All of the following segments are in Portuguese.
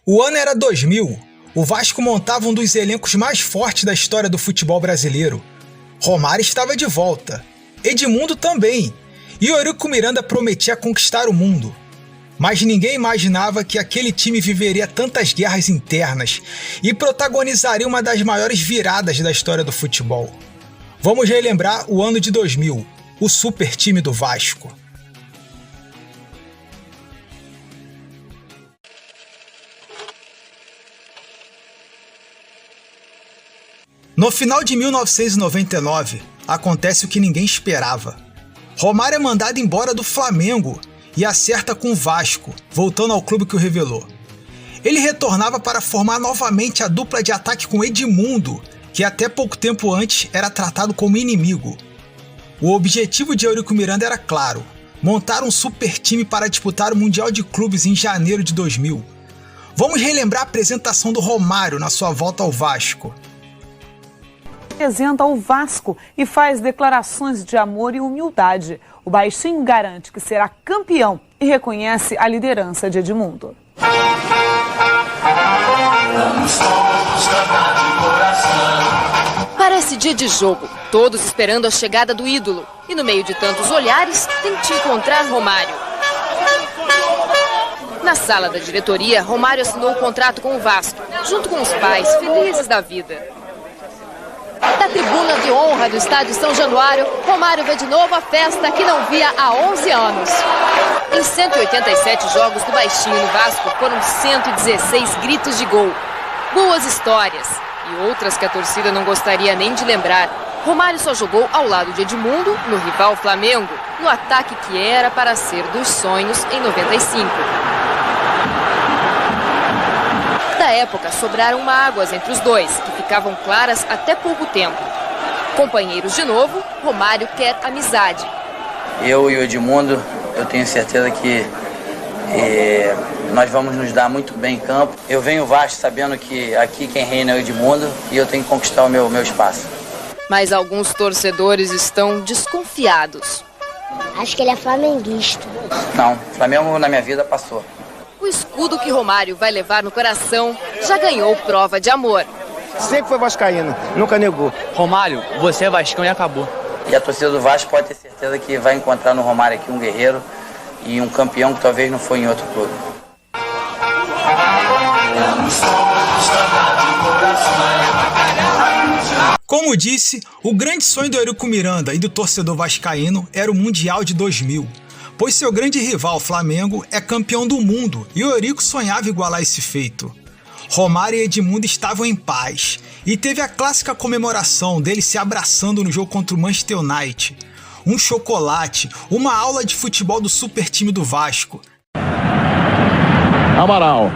O ano era 2000. O Vasco montava um dos elencos mais fortes da história do futebol brasileiro. Romário estava de volta. Edmundo também. E Eurico Miranda prometia conquistar o mundo. Mas ninguém imaginava que aquele time viveria tantas guerras internas e protagonizaria uma das maiores viradas da história do futebol. Vamos relembrar o ano de 2000, o super time do Vasco. No final de 1999, acontece o que ninguém esperava. Romário é mandado embora do Flamengo e acerta com o Vasco, voltando ao clube que o revelou. Ele retornava para formar novamente a dupla de ataque com Edmundo, que até pouco tempo antes era tratado como inimigo. O objetivo de Eurico Miranda era claro: montar um super time para disputar o Mundial de Clubes em janeiro de 2000. Vamos relembrar a apresentação do Romário na sua volta ao Vasco. Apresenta o Vasco e faz declarações de amor e humildade. O baixinho garante que será campeão e reconhece a liderança de Edmundo. Parece dia de jogo, todos esperando a chegada do ídolo. E no meio de tantos olhares, tente encontrar Romário. Na sala da diretoria, Romário assinou o contrato com o Vasco, junto com os pais, felizes da vida. Da tribuna de honra do estádio São Januário, Romário vê de novo a festa que não via há 11 anos. Em 187 jogos do baixinho no Vasco, foram 116 gritos de gol. Boas histórias e outras que a torcida não gostaria nem de lembrar. Romário só jogou ao lado de Edmundo, no rival Flamengo, no ataque que era para ser dos sonhos em 95. Da época, sobraram mágoas entre os dois, que ficavam claras até pouco tempo. Companheiros de novo, Romário quer amizade. Eu e o Edmundo, eu tenho certeza que nós vamos nos dar muito bem em campo. Eu venho ao Vasco sabendo que aqui quem reina é o Edmundo e eu tenho que conquistar o meu espaço. Mas alguns torcedores estão desconfiados. Acho que ele é flamenguista. Não, Flamengo na minha vida passou. O escudo que Romário vai levar no coração já ganhou prova de amor. Sempre foi vascaíno, nunca negou. Romário, você é vascão e acabou. E a torcida do Vasco pode ter certeza que vai encontrar no Romário aqui um guerreiro e um campeão que talvez não foi em outro clube. Como disse, o grande sonho do Eurico Miranda e do torcedor vascaíno era o Mundial de 2000. Pois seu grande rival, Flamengo, é campeão do mundo e o Eurico sonhava igualar esse feito. Romário e Edmundo estavam em paz e teve a clássica comemoração deles se abraçando no jogo contra o Manchester United. Um chocolate, uma aula de futebol do super time do Vasco. Amaral.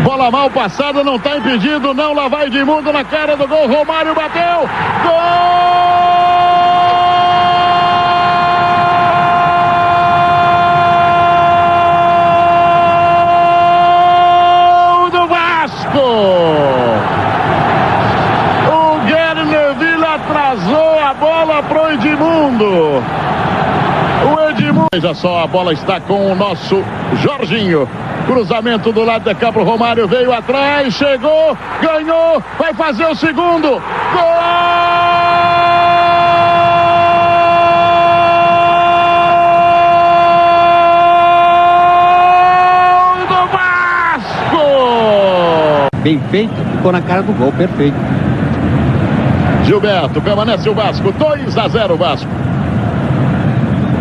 Bola mal passada, não está impedido, não, lá vai Edmundo na cara do gol, Romário bateu, gol! O Guerneville atrasou a bola pro Edmundo. O Edmundo. Veja só, a bola está com o nosso Jorginho. Cruzamento do lado de cá pro Romário, veio atrás, chegou, ganhou, vai fazer o segundo. Gol! Bem feito, ficou na cara do gol, perfeito. Gilberto, permanece o Vasco, 2-0 Vasco.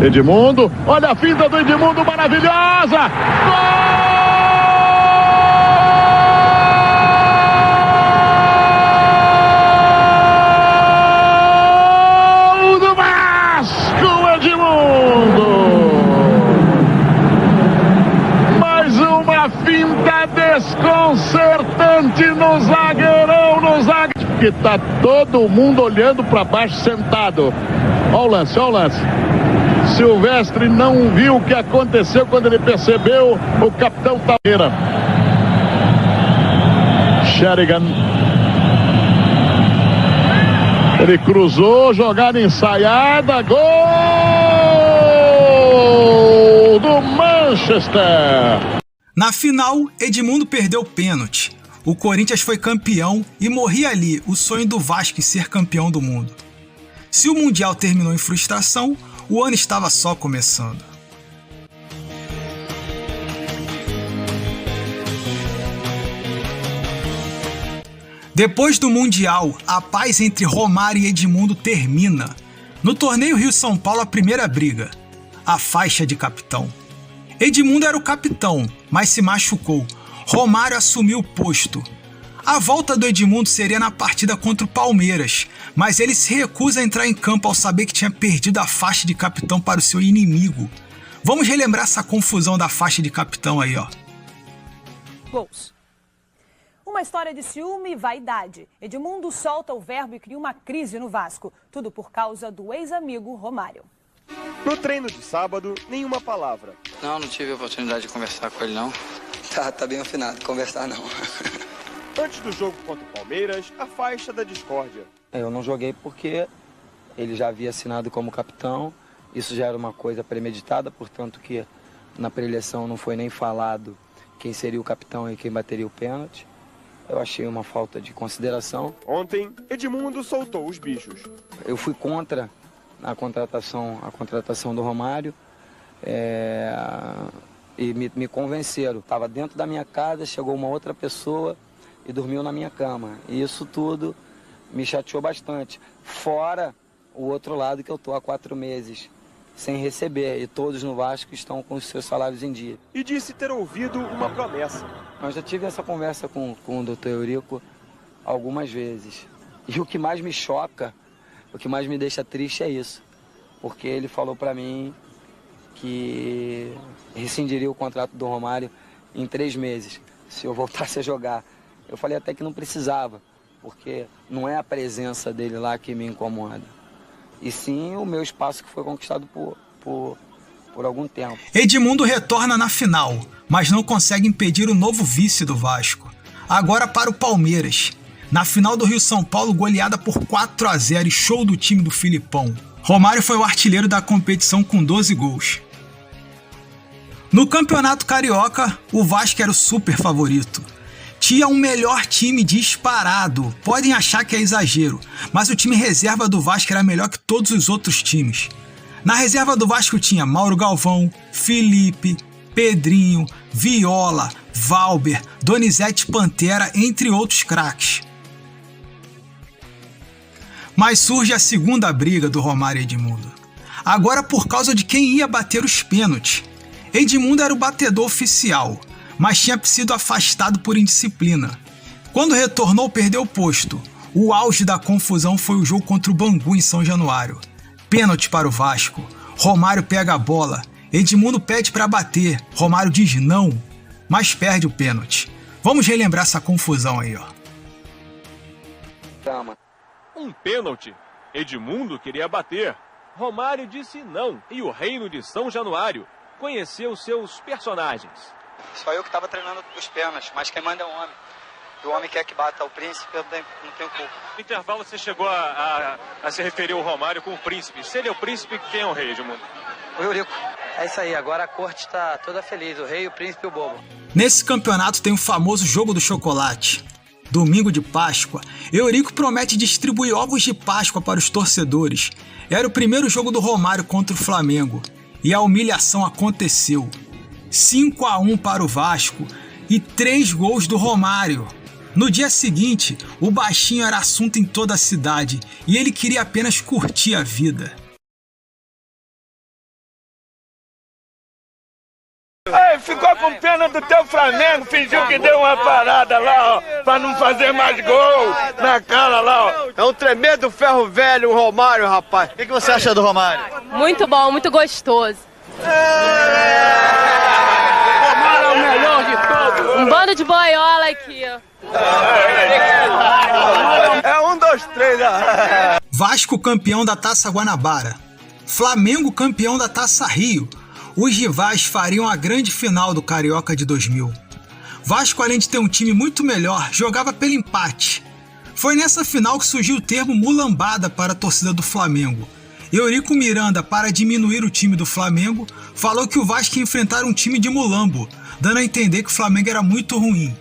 Edmundo, olha a finta do Edmundo, maravilhosa! Gol do Vasco, Edmundo! Mais uma finta desconcertante no zagueirão, que tá todo mundo olhando para baixo sentado. Olha o lance, olha o lance. Silvestre não viu o que aconteceu quando ele percebeu o capitão Taveira. Sheringham. Ele cruzou, jogada ensaiada, gol do Manchester. Na final, Edmundo perdeu o pênalti. O Corinthians foi campeão e morria ali o sonho do Vasco em ser campeão do mundo. Se o Mundial terminou em frustração, o ano estava só começando. Depois do Mundial, a paz entre Romário e Edmundo termina. No torneio Rio-São Paulo, a primeira briga, a faixa de capitão. Edmundo era o capitão, mas se machucou. Romário assumiu o posto. A volta do Edmundo seria na partida contra o Palmeiras, mas ele se recusa a entrar em campo ao saber que tinha perdido a faixa de capitão para o seu inimigo. Vamos relembrar essa confusão da faixa de capitão aí, ó. Gols. Uma história de ciúme e vaidade. Edmundo solta o verbo e cria uma crise no Vasco. Tudo por causa do ex-amigo Romário. No treino de sábado, nenhuma palavra. Não tive a oportunidade de conversar com ele, não. Tá bem afinado, conversar não. Antes do jogo contra o Palmeiras, a faixa da discórdia. Eu não joguei porque ele já havia assinado como capitão. Isso já era uma coisa premeditada, portanto que na pré-eleição não foi nem falado quem seria o capitão e quem bateria o pênalti. Eu achei uma falta de consideração. Ontem, Edmundo soltou os bichos. Eu fui contra a contratação do Romário e me convenceram. Estava dentro da minha casa, chegou uma outra pessoa e dormiu na minha cama. E isso tudo me chateou bastante. Fora o outro lado que eu estou há 4 meses sem receber e todos no Vasco estão com os seus salários em dia. E disse ter ouvido uma promessa. Eu já tive essa conversa com o Dr. Eurico algumas vezes. E o que mais me choca, o que mais me deixa triste é isso. Porque ele falou para mim que rescindiria o contrato do Romário em 3 meses, se eu voltasse a jogar. Eu falei até que não precisava, porque não é a presença dele lá que me incomoda. E sim o meu espaço que foi conquistado por algum tempo. Edmundo retorna na final, mas não consegue impedir o novo vice do Vasco. Agora para o Palmeiras. Na final do Rio-São Paulo, goleada por 4-0 e show do time do Filipão. Romário foi o artilheiro da competição com 12 gols. No Campeonato Carioca, o Vasco era o super favorito. Tinha um melhor time disparado. Podem achar que é exagero, mas o time reserva do Vasco era melhor que todos os outros times. Na reserva do Vasco tinha Mauro Galvão, Felipe, Pedrinho, Viola, Valber, Donizete Pantera, entre outros craques. Mas surge a segunda briga do Romário e Edmundo. Agora por causa de quem ia bater os pênaltis. Edmundo era o batedor oficial, mas tinha sido afastado por indisciplina. Quando retornou, perdeu o posto. O auge da confusão foi o jogo contra o Bangu em São Januário. Pênalti para o Vasco. Romário pega a bola. Edmundo pede para bater. Romário diz não, mas perde o pênalti. Vamos relembrar essa confusão aí, ó. Um pênalti. Edmundo queria bater. Romário disse não. E o Reino de São Januário conheceu seus personagens. Só eu que estava treinando os pênaltis, mas quem manda é o homem. E o homem quer que bata o príncipe, eu não tenho culpa. No intervalo você chegou a se referir ao Romário com o príncipe. Se ele é o príncipe, quem é o rei, Edmundo? O Eurico. É isso aí, agora a corte está toda feliz, o rei, o príncipe e o bobo. Nesse campeonato tem o famoso jogo do chocolate. Domingo de Páscoa, Eurico promete distribuir ovos de Páscoa para os torcedores. Era o primeiro jogo do Romário contra o Flamengo. E a humilhação aconteceu. 5-1 para o Vasco e 3 gols do Romário. No dia seguinte, o baixinho era assunto em toda a cidade e ele queria apenas curtir a vida. Ei, ficou com pena do teu Flamengo, fingiu que deu uma parada lá, ó, pra não fazer mais gol na cara lá, ó. É um tremendo ferro velho, o Romário, rapaz. O que você acha do Romário? Muito bom, muito gostoso. Romário é o melhor de todos. Um bando de boiola aqui, ó. É 1, 2, 3. Vasco campeão da Taça Guanabara. Flamengo campeão da Taça Rio. Os rivais fariam a grande final do Carioca de 2000. Vasco, além de ter um time muito melhor, jogava pelo empate. Foi nessa final que surgiu o termo mulambada para a torcida do Flamengo. Eurico Miranda, para diminuir o time do Flamengo, falou que o Vasco ia enfrentar um time de mulambo, dando a entender que o Flamengo era muito ruim.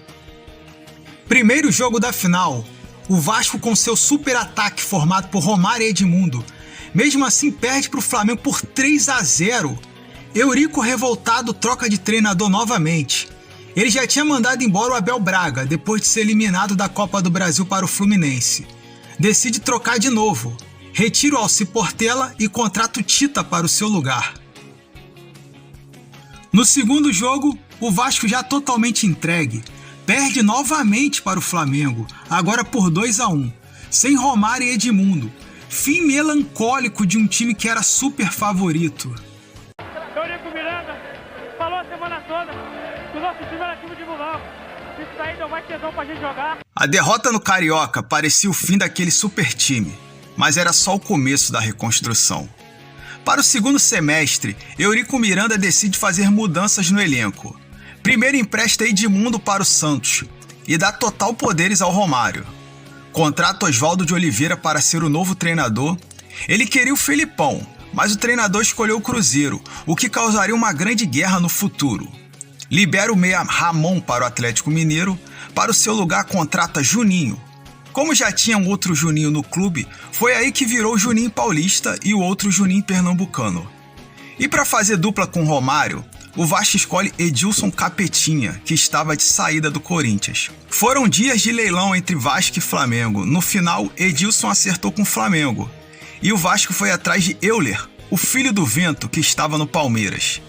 Primeiro jogo da final, o Vasco com seu super ataque formado por Romário e Edmundo, mesmo assim perde para o Flamengo por 3-0. Eurico revoltado troca de treinador novamente. Ele já tinha mandado embora o Abel Braga depois de ser eliminado da Copa do Brasil para o Fluminense. Decide trocar de novo, retira o Alci Portela e contrata o Tita para o seu lugar. No segundo jogo, o Vasco já totalmente entregue, perde novamente para o Flamengo, agora por 2-1, sem Romário e Edmundo. Fim melancólico de um time que era super favorito. Eurico Miranda falou a semana toda que o nosso time era time de vilão. Isso daí deu mais tesão pra gente jogar. A derrota no Carioca parecia o fim daquele super time, mas era só o começo da reconstrução. Para o segundo semestre, Eurico Miranda decide fazer mudanças no elenco. Primeiro empresta Edmundo para o Santos e dá total poderes ao Romário. Contrata Oswaldo de Oliveira para ser o novo treinador. Ele queria o Felipão, mas o treinador escolheu o Cruzeiro, o que causaria uma grande guerra no futuro. Libera o meia Ramon para o Atlético Mineiro, para o seu lugar contrata Juninho. Como já tinha um outro Juninho no clube, foi aí que virou Juninho Paulista e o outro Juninho Pernambucano. E para fazer dupla com Romário, o Vasco escolhe Edilson Capetinha, que estava de saída do Corinthians. Foram dias de leilão entre Vasco e Flamengo. No final, Edilson acertou com o Flamengo. E o Vasco foi atrás de Euler, o filho do Vento, que estava no Palmeiras.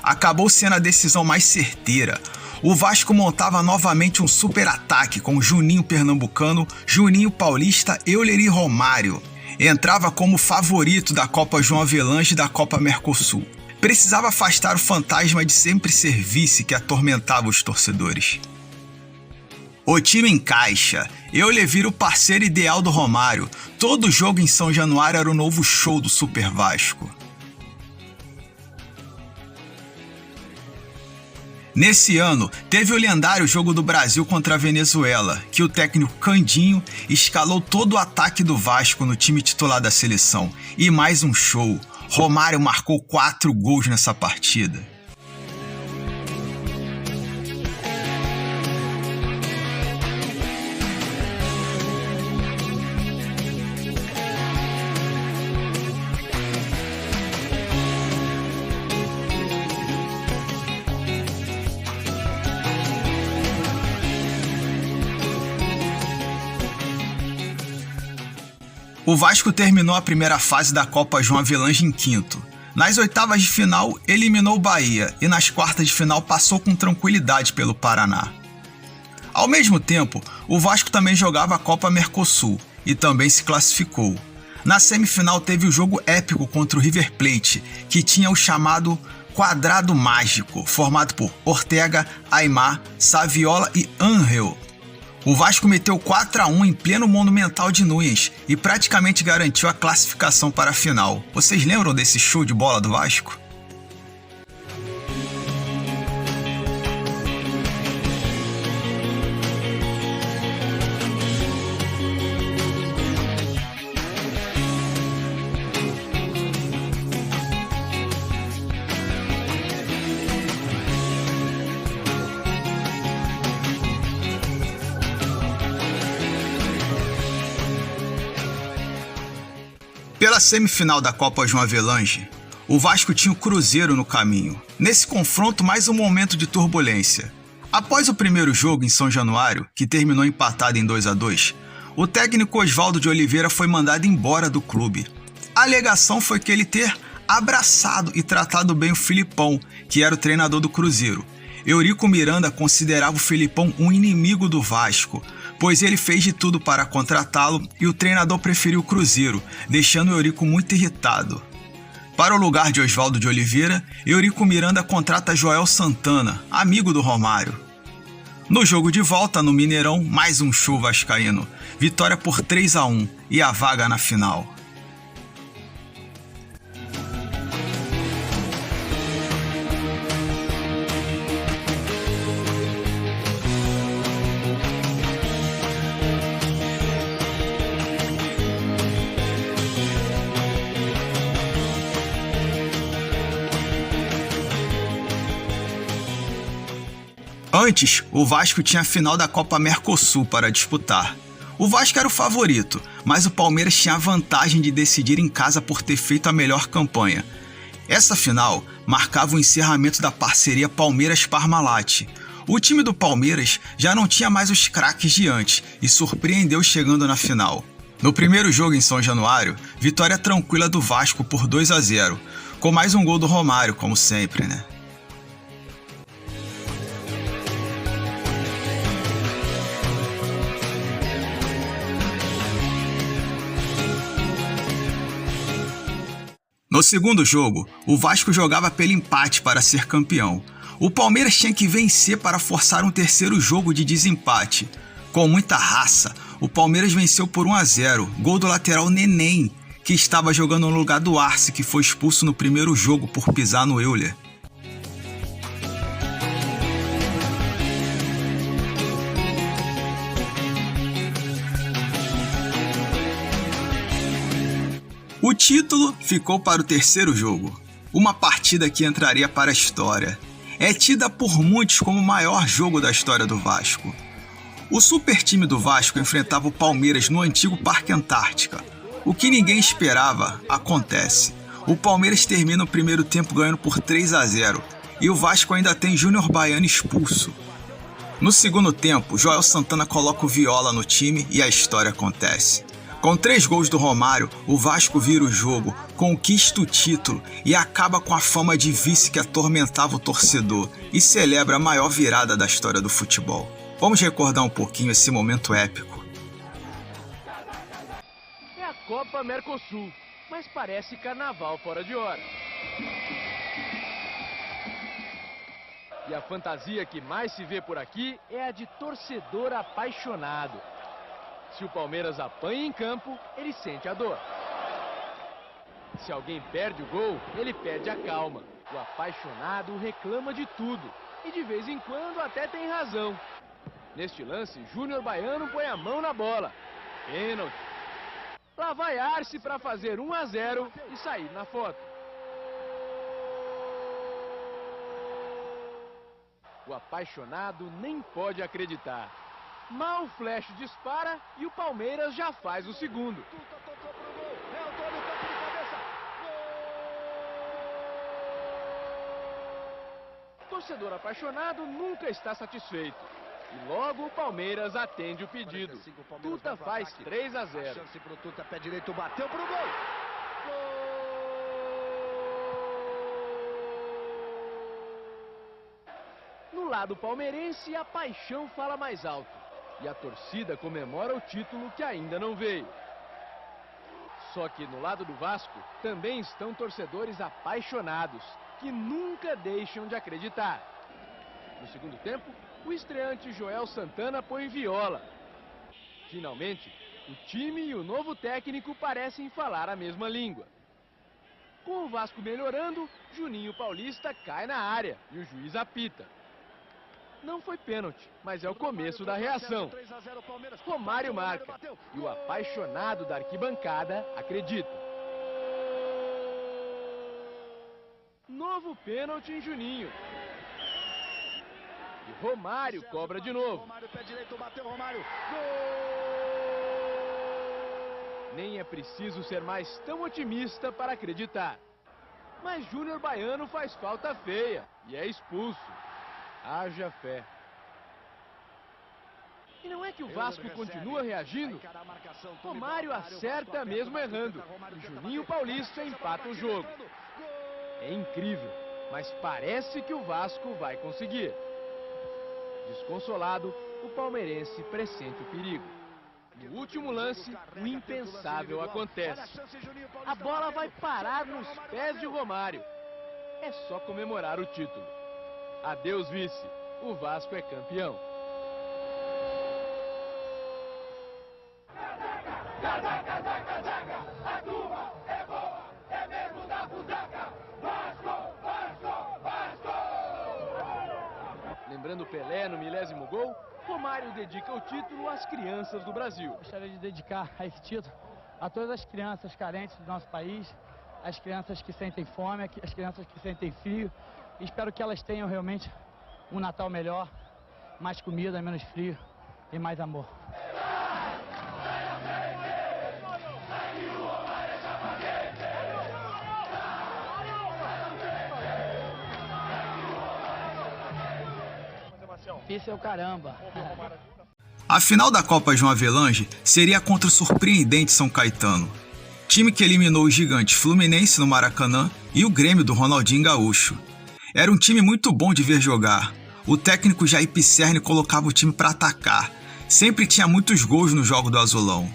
Acabou sendo a decisão mais certeira. O Vasco montava novamente um super ataque com Juninho Pernambucano, Juninho Paulista, Euler e Romário. Entrava como favorito da Copa João Avelange e da Copa Mercosul. Precisava afastar o fantasma de sempre ser vice que atormentava os torcedores. O time encaixa. Euler vira o parceiro ideal do Romário. Todo jogo em São Januário era o novo show do Super Vasco. Nesse ano, teve o lendário jogo do Brasil contra a Venezuela, que o técnico Candinho escalou todo o ataque do Vasco no time titular da seleção. E mais um show. Romário marcou 4 gols nessa partida. O Vasco terminou a primeira fase da Copa João Avelange em quinto. Nas oitavas de final, eliminou o Bahia e nas quartas de final passou com tranquilidade pelo Paraná. Ao mesmo tempo, o Vasco também jogava a Copa Mercosul e também se classificou. Na semifinal teve o jogo épico contra o River Plate, que tinha o chamado Quadrado Mágico, formado por Ortega, Aimar, Saviola e Ángel. O Vasco meteu 4-1 em pleno Monumental de Núñez e praticamente garantiu a classificação para a final. Vocês lembram desse show de bola do Vasco? Pela semifinal da Copa João Avelange, o Vasco tinha o Cruzeiro no caminho. Nesse confronto, mais um momento de turbulência. Após o primeiro jogo em São Januário, que terminou empatado em 2-2, o técnico Oswaldo de Oliveira foi mandado embora do clube. A alegação foi que ele ter abraçado e tratado bem o Felipão, que era o treinador do Cruzeiro. Eurico Miranda considerava o Felipão um inimigo do Vasco, pois ele fez de tudo para contratá-lo e o treinador preferiu o Cruzeiro, deixando o Eurico muito irritado. Para o lugar de Oswaldo de Oliveira, Eurico Miranda contrata Joel Santana, amigo do Romário. No jogo de volta, no Mineirão, mais um show vascaíno. Vitória por 3-1 e a vaga na final. Antes, o Vasco tinha a final da Copa Mercosul para disputar. O Vasco era o favorito, mas o Palmeiras tinha a vantagem de decidir em casa por ter feito a melhor campanha. Essa final marcava o encerramento da parceria Palmeiras-Parmalat. O time do Palmeiras já não tinha mais os craques de antes e surpreendeu chegando na final. No primeiro jogo em São Januário, vitória tranquila do Vasco por 2-0, com mais um gol do Romário, como sempre, né? No segundo jogo, o Vasco jogava pelo empate para ser campeão. O Palmeiras tinha que vencer para forçar um terceiro jogo de desempate. Com muita raça, o Palmeiras venceu por 1-0, gol do lateral Neném, que estava jogando no lugar do Arce, que foi expulso no primeiro jogo por pisar no Euler. O título ficou para o terceiro jogo, uma partida que entraria para a história. É tida por muitos como o maior jogo da história do Vasco. O super time do Vasco enfrentava o Palmeiras no antigo Parque Antártica. O que ninguém esperava acontece. O Palmeiras termina o primeiro tempo ganhando por 3-0 e o Vasco ainda tem Júnior Baiano expulso. No segundo tempo, Joel Santana coloca o Viola no time e a história acontece. Com 3 gols do Romário, o Vasco vira o jogo, conquista o título e acaba com a fama de vice que atormentava o torcedor e celebra a maior virada da história do futebol. Vamos recordar um pouquinho esse momento épico. É a Copa Mercosul, mas parece carnaval fora de hora. E a fantasia que mais se vê por aqui é a de torcedor apaixonado. Se o Palmeiras apanha em campo, ele sente a dor. Se alguém perde o gol, ele perde a calma. O apaixonado reclama de tudo e de vez em quando até tem razão. Neste lance, Júnior Baiano põe a mão na bola. Pênalti. Lá vai Arce para fazer 1-0 e sair na foto. O apaixonado nem pode acreditar. Mal o flash dispara e o Palmeiras já faz o segundo. O torcedor apaixonado nunca está satisfeito. E logo o Palmeiras atende o pedido. Tuta faz 3-0. Chance pro Tuta, pé direito, bateu pro gol. No lado palmeirense, a paixão fala mais alto. E a torcida comemora o título que ainda não veio. Só que no lado do Vasco também estão torcedores apaixonados, que nunca deixam de acreditar. No segundo tempo, o estreante Joel Santana põe Viola. Finalmente, o time e o novo técnico parecem falar a mesma língua. Com o Vasco melhorando, Juninho Paulista cai na área e o juiz apita. Não foi pênalti, mas é o começo da reação. Romário marca e o apaixonado da arquibancada acredita. Novo pênalti em Juninho. E Romário cobra de novo. Nem é preciso ser mais tão otimista para acreditar. Mas Júnior Baiano faz falta feia e é expulso. Haja fé. E não é que o Vasco continua reagindo? Romário acerta mesmo errando. E Juninho Paulista empata o jogo. É incrível, mas parece que o Vasco vai conseguir. Desconsolado, o palmeirense pressente o perigo. No último lance, o impensável acontece. A bola vai parar nos pés de Romário. É só comemorar o título. Adeus, vice. O Vasco é campeão. A turma é boa, é mesmo da buzaca. Vasco, Vasco, Vasco! Lembrando Pelé no 10º gol, Romário dedica o título às crianças do Brasil. Gostaria de dedicar esse título a todas as crianças carentes do nosso país, as crianças que sentem fome, as crianças que sentem frio. Espero que elas tenham realmente um Natal melhor mais comida, menos frio e mais amor. Isso é o caramba. A final da Copa João Avelange seria contra o surpreendente São Caetano, time que eliminou o gigante Fluminense no Maracanã e o Grêmio do Ronaldinho Gaúcho. Era um time muito bom de ver jogar. O técnico Jair Pisserni colocava o time para atacar. Sempre tinha muitos gols no jogo do Azulão.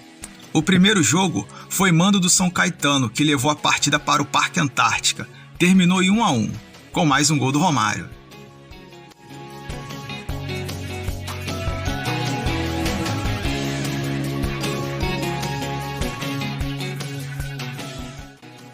O primeiro jogo foi mando do São Caetano, que levou a partida para o Parque Antártica. Terminou em 1-1, com mais um gol do Romário.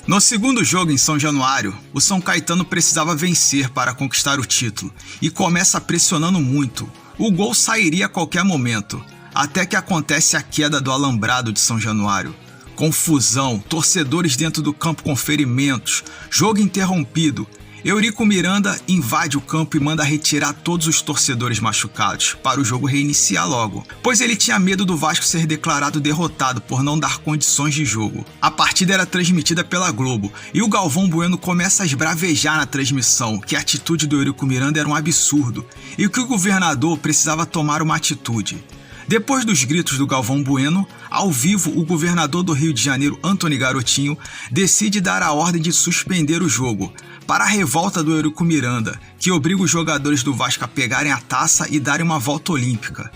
No segundo jogo em São Januário, o São Caetano precisava vencer para conquistar o título e começa pressionando muito. O gol sairia a qualquer momento, até que acontece a queda do alambrado de São Januário. Confusão, torcedores dentro do campo com ferimentos, jogo interrompido. Eurico Miranda invade o campo e manda retirar todos os torcedores machucados, para o jogo reiniciar logo, pois ele tinha medo do Vasco ser declarado derrotado por não dar condições de jogo. A partida era transmitida pela Globo, e o Galvão Bueno começa a esbravejar na transmissão que a atitude do Eurico Miranda era um absurdo, e que o governador precisava tomar uma atitude. Depois dos gritos do Galvão Bueno, ao vivo o governador do Rio de Janeiro, Antony Garotinho, decide dar a ordem de suspender o jogo, para a revolta do Eurico Miranda, que obriga os jogadores do Vasco a pegarem a taça e darem uma volta olímpica.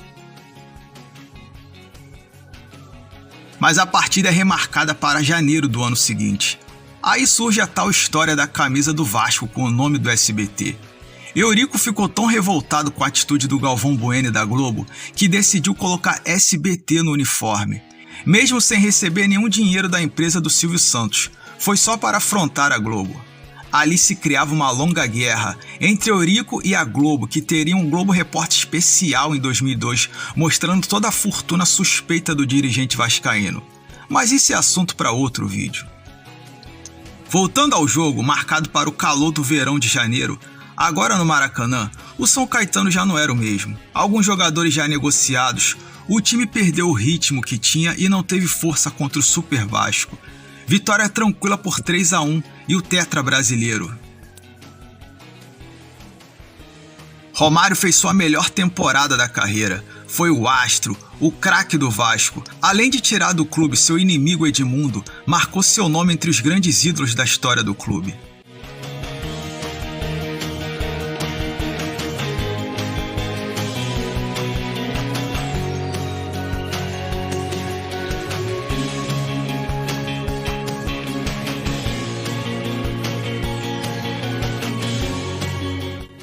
Mas a partida é remarcada para janeiro do ano seguinte. Aí surge a tal história da camisa do Vasco com o nome do SBT. Eurico ficou tão revoltado com a atitude do Galvão Bueno e da Globo que decidiu colocar SBT no uniforme, mesmo sem receber nenhum dinheiro da empresa do Silvio Santos. Foi só para afrontar a Globo. Ali se criava uma longa guerra entre Eurico e a Globo, que teria um Globo Repórter especial em 2002, mostrando toda a fortuna suspeita do dirigente vascaíno. Mas isso é assunto para outro vídeo. Voltando ao jogo, marcado para o calor do verão de janeiro, agora no Maracanã, o São Caetano já não era o mesmo. Alguns jogadores já negociados, o time perdeu o ritmo que tinha e não teve força contra o Super Vasco. Vitória tranquila por 3-1 e o tetra brasileiro. Romário fez sua melhor temporada da carreira. Foi o astro, o craque do Vasco. Além de tirar do clube seu inimigo Edmundo, marcou seu nome entre os grandes ídolos da história do clube.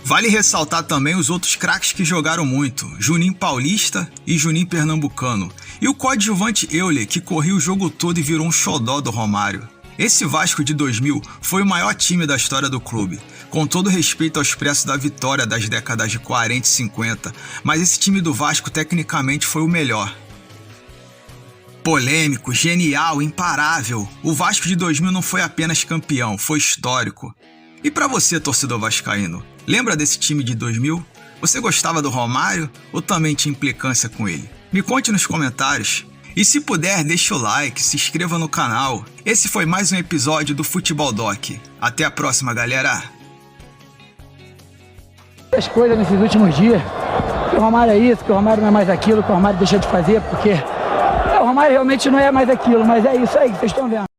Vale ressaltar também os outros craques que jogaram muito, Juninho Paulista e Juninho Pernambucano, e o coadjuvante Euler, que corria o jogo todo e virou um xodó do Romário. Esse Vasco de 2000 foi o maior time da história do clube, com todo respeito ao Expresso da Vitória das décadas de 40 e 50, mas esse time do Vasco tecnicamente foi o melhor. Polêmico, genial, imparável, o Vasco de 2000 não foi apenas campeão, foi histórico. E pra você, torcedor vascaíno, lembra desse time de 2000? Você gostava do Romário ou também tinha implicância com ele? Me conte nos comentários. E se puder, deixa o like, se inscreva no canal. Esse foi mais um episódio do Futebol Doc. Até a próxima, galera! As coisas nesses últimos dias, que o Romário é isso, que o Romário não é mais aquilo, que o Romário deixa de fazer, porque o Romário realmente não é mais aquilo, mas é isso aí que vocês estão vendo.